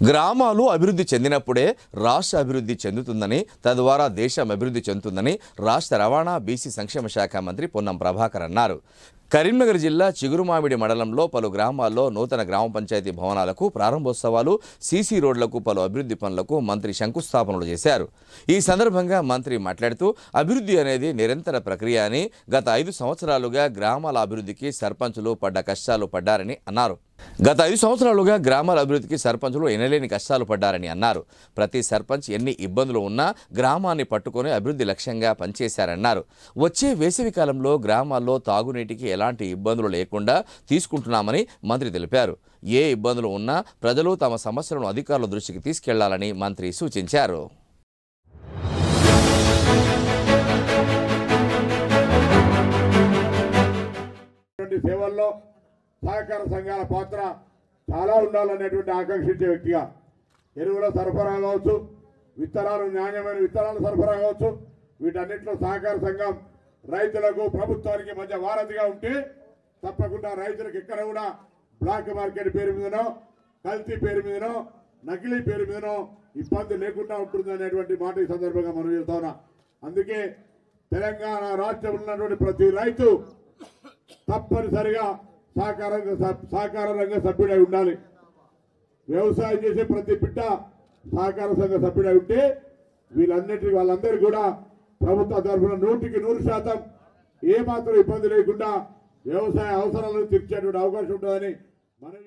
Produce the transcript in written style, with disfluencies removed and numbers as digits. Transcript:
గ్రామాలు అభివృద్ధి చెందినప్పుడే రాష్ట్ర అభివృద్ధి చెందుతుందని, తద్వారా దేశం అభివృద్ధి చెందుతుందని రాష్ట్ర రవాణా బీసీ సంక్షేమ శాఖ మంత్రి పొన్నం ప్రభాకర్ అన్నారు. కరీంనగర్ జిల్లా చిగురుమామిడి మండలంలో పలు గ్రామాల్లో నూతన గ్రామ పంచాయతీ భవనాలకు ప్రారంభోత్సవాలు, సీసీ రోడ్లకు పలు అభివృద్ధి పనులకు మంత్రి శంకుస్థాపనలు చేశారు. ఈ సందర్భంగా మంత్రి మాట్లాడుతూ అభివృద్ధి అనేది నిరంతర ప్రక్రియ అని, గత 5 సంవత్సరాలుగా గ్రామాల అభివృద్ధికి సర్పంచులు పడ్డ కష్టాలు పడ్డారని అన్నారు. గత 5 సంవత్సరాలుగా గ్రామాల అభివృద్ధికి సర్పంచులు ఎనలేని కష్టాలు పడ్డారని అన్నారు. ప్రతి సర్పంచ్ ఎన్ని ఇబ్బందులు ఉన్నా గ్రామాన్ని పట్టుకొని అభివృద్ధి లక్ష్యంగా పనిచేశారన్నారు. వచ్చే వేసవి కాలంలో గ్రామాల్లో తాగునీటికి ఎలాంటి ఇబ్బందులు లేకుండా తీసుకుంటున్నామని మంత్రి తెలిపారు. ఏ ఇబ్బందులు ఉన్నా ప్రజలు తమ సమస్యలను అధికారుల దృష్టికి తీసుకెళ్లాలని మంత్రి సూచించారు. సహకార సంఘాల పాత్ర చాలా ఉండాలనేటువంటి ఆకాంక్షించే వ్యక్తిగా ఎరువుల సరఫరా కావచ్చు, విత్తనాలు నాణ్యమైన విత్తనాలు సరఫరా కావచ్చు, వీటన్నిటిలో సహకార సంఘం రైతులకు ప్రభుత్వానికి మధ్య వారధిగా ఉంటే తప్పకుండా రైతులకు ఎక్కడ కూడా బ్లాక్ మార్కెట్ పేరు మీదనో, కల్తీ పేరు మీదనో, నకిలీ పేరు మీదనో ఇబ్బంది లేకుండా ఉంటుంది అనేటువంటి మాట ఈ సందర్భంగా మనం చెప్తా ఉన్నాం. అందుకే తెలంగాణ రాష్ట్రంలో ఉన్నటువంటి ప్రతి రైతు తప్పనిసరిగా సహకార రంగ సభ్యుడై ఉండాలి. వ్యవసాయం చేసే ప్రతి బిడ్డ సహకార సంఘ సభ్యుడై ఉంటే వాళ్ళందరూ కూడా ప్రభుత్వ తరఫున 100% ఏమాత్రం ఇబ్బంది లేకుండా వ్యవసాయ అవసరాలను తీర్చేటువంటి అవకాశం ఉంటుందని మనం